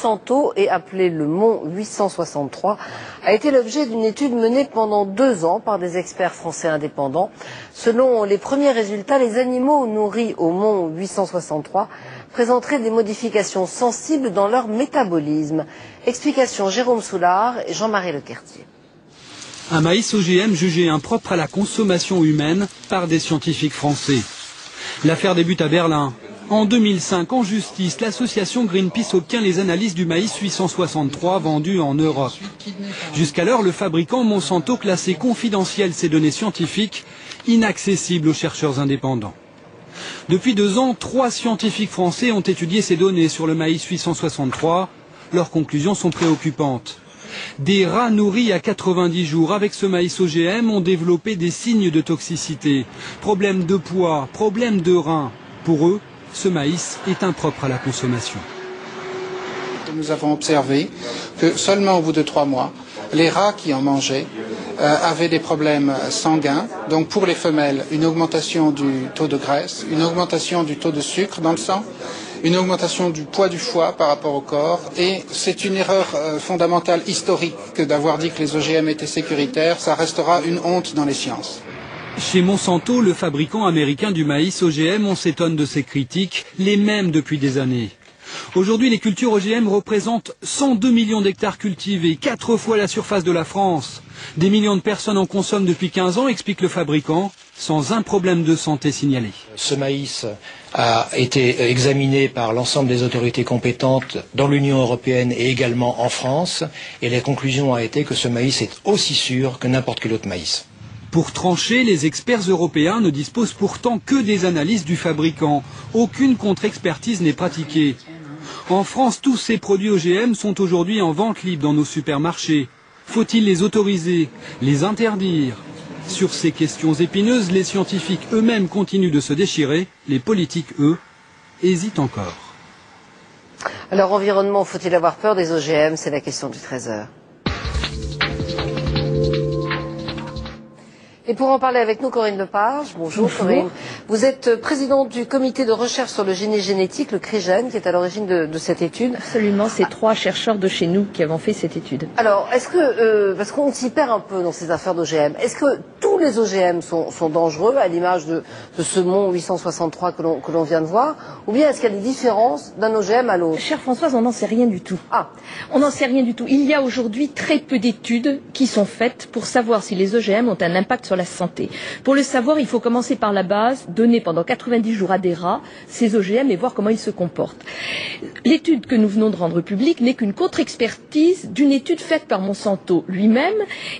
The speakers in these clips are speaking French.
Monsanto et appelé le Mont 863, a été l'objet d'une étude menée pendant 2 ans par des experts français indépendants. Selon les premiers résultats, les animaux nourris au Mont 863 présenteraient des modifications sensibles dans leur métabolisme. Explication Jérôme Soulard et Jean-Marie Lequertier. Un maïs OGM jugé impropre à la consommation humaine par des scientifiques français. L'affaire débute à Berlin. En 2005, en justice, l'association Greenpeace obtient les analyses du maïs 863 vendu en Europe. Jusqu'alors, le fabricant Monsanto classait confidentielles ces données scientifiques, inaccessibles aux chercheurs indépendants. Depuis 2 ans, 3 scientifiques français ont étudié ces données sur le maïs 863. Leurs conclusions sont préoccupantes. Des rats nourris à 90 jours avec ce maïs OGM ont développé des signes de toxicité. Problème de poids, problème de reins. Pour eux, ce maïs est impropre à la consommation. Nous avons observé que seulement au bout de 3 mois, les rats qui en mangeaient avaient des problèmes sanguins. Donc pour les femelles, une augmentation du taux de graisse, une augmentation du taux de sucre dans le sang, une augmentation du poids du foie par rapport au corps. Et c'est une erreur fondamentale historique que d'avoir dit que les OGM étaient sécuritaires. Ça restera une honte dans les sciences. Chez Monsanto, le fabricant américain du maïs OGM, on s'étonne de ces critiques, les mêmes depuis des années. Aujourd'hui, les cultures OGM représentent 102 millions d'hectares cultivés, 4 fois la surface de la France. Des millions de personnes en consomment depuis 15 ans, explique le fabricant, sans un problème de santé signalé. Ce maïs a été examiné par l'ensemble des autorités compétentes dans l'Union européenne et également en France, et la conclusion a été que ce maïs est aussi sûr que n'importe quel autre maïs. Pour trancher, les experts européens ne disposent pourtant que des analyses du fabricant. Aucune contre-expertise n'est pratiquée. En France, tous ces produits OGM sont aujourd'hui en vente libre dans nos supermarchés. Faut-il les autoriser, les interdire? Sur ces questions épineuses, les scientifiques eux-mêmes continuent de se déchirer. Les politiques, eux, hésitent encore. Alors, environnement, faut-il avoir peur des OGM? C'est la question du 13h. Et pour en parler avec nous, Corinne Lepage. Bonjour Corinne. Vous êtes présidente du comité de recherche sur le génie génétique, le CRIGEN, qui est à l'origine de cette étude. Absolument, c'est 3 chercheurs de chez nous qui avons fait cette étude. Alors, est-ce que, parce qu'on s'y perd un peu dans ces affaires d'OGM, est-ce que tous les OGM sont dangereux, à l'image de ce mont 863 que l'on vient de voir, ou bien est-ce qu'il y a des différences d'un OGM à l'autre? Chère Françoise, on n'en sait rien du tout. Ah. On n'en sait rien du tout. Il y a aujourd'hui très peu d'études qui sont faites pour savoir si les OGM ont un impact sur la santé. Pour le savoir, il faut commencer par la base, donner pendant 90 jours à des rats ces OGM et voir comment ils se comportent. L'étude que nous venons de rendre publique n'est qu'une contre-expertise d'une étude faite par Monsanto lui-même,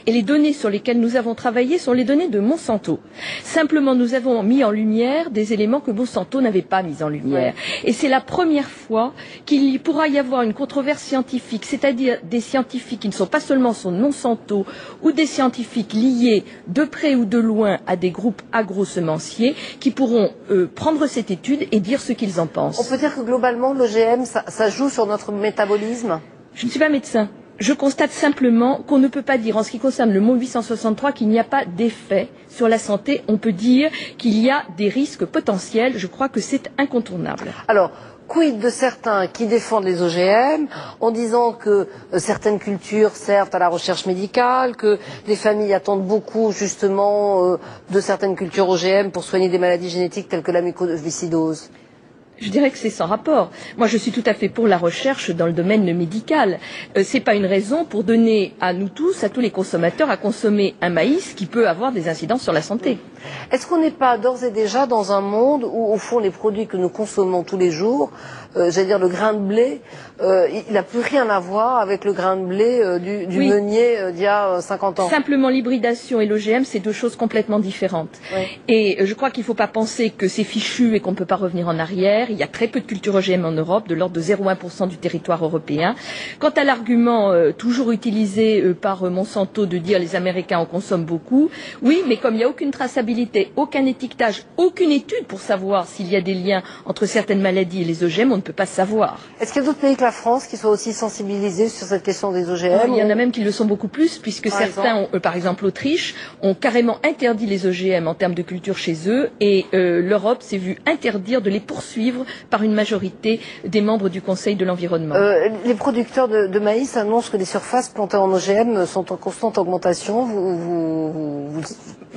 et les données sur lesquelles nous avons travaillé sont les données de Monsanto. Simplement, nous avons mis en lumière des éléments que Monsanto n'avait pas mis en lumière. Et c'est la première fois qu'il pourra y avoir une controverse scientifique, c'est-à-dire des scientifiques qui ne sont pas seulement sur Monsanto, ou des scientifiques liés de près ou de loin à des groupes agrosemenciers qui pourront prendre cette étude et dire ce qu'ils en pensent. On peut dire que globalement, l'OGM, ça joue sur notre métabolisme? Je ne suis pas médecin. Je constate simplement qu'on ne peut pas dire, en ce qui concerne le mont 863, qu'il n'y a pas d'effet sur la santé. On peut dire qu'il y a des risques potentiels. Je crois que c'est incontournable. Alors, quid de certains qui défendent les OGM en disant que certaines cultures servent à la recherche médicale, que les familles attendent beaucoup justement de certaines cultures OGM pour soigner des maladies génétiques telles que la mucoviscidose? Je dirais que c'est sans rapport. Moi, je suis tout à fait pour la recherche dans le domaine médical. C'est pas une raison pour donner à nous tous, à tous les consommateurs, à consommer un maïs qui peut avoir des incidences sur la santé. Est-ce qu'on n'est pas d'ores et déjà dans un monde où, au fond, les produits que nous consommons tous les jours, j'allais dire le grain de blé, il n'a plus rien à voir avec le grain de blé du meunier d'il y a 50 ans? Simplement, l'hybridation et l'OGM, c'est 2 choses complètement différentes. Oui. Et je crois qu'il ne faut pas penser que c'est fichu et qu'on ne peut pas revenir en arrière. Il y a très peu de culture OGM en Europe, de l'ordre de 0,1% du territoire européen. Quant à l'argument toujours utilisé par Monsanto de dire les Américains en consomment beaucoup, oui, mais comme il n'y a aucune traçabilité traçabilité, aucun étiquetage, aucune étude pour savoir s'il y a des liens entre certaines maladies et les OGM, on ne peut pas savoir. Est-ce qu'il y a d'autres pays que la France qui soient aussi sensibilisés sur cette question des OGM? Il y en a même qui le sont beaucoup plus, puisque certains, par exemple l'Autriche, ont carrément interdit les OGM en termes de culture chez eux, et l'Europe s'est vue interdire de les poursuivre par une majorité des membres du Conseil de l'environnement. Les producteurs de maïs annoncent que les surfaces plantées en OGM sont en constante augmentation. Vous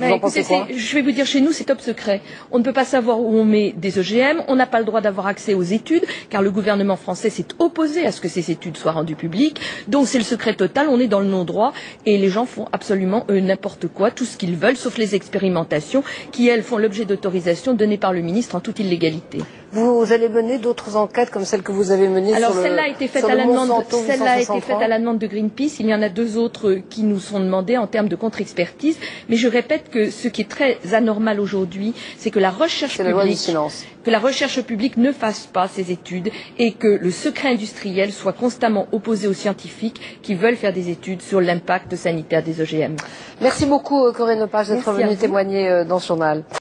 en pensez quoi? Je vais vous dire, chez nous, c'est top secret. On ne peut pas savoir où on met des OGM, on n'a pas le droit d'avoir accès aux études, car le gouvernement français s'est opposé à ce que ces études soient rendues publiques. Donc c'est le secret total, on est dans le non-droit, et les gens font absolument n'importe quoi, tout ce qu'ils veulent, sauf les expérimentations, qui, elles, font l'objet d'autorisations données par le ministre en toute illégalité. Vous allez mener d'autres enquêtes comme celle que vous avez menée Alors, sur le celle-là a été faite à la demande de Greenpeace. Il y en a 2 autres qui nous sont demandées en termes de contre-expertise. Mais je répète que ce qui est très anormal aujourd'hui, c'est que la recherche publique ne fasse pas ces études et que le secret industriel soit constamment opposé aux scientifiques qui veulent faire des études sur l'impact sanitaire des OGM. Merci beaucoup Corinne Lepage d'être venue témoigner dans ce journal.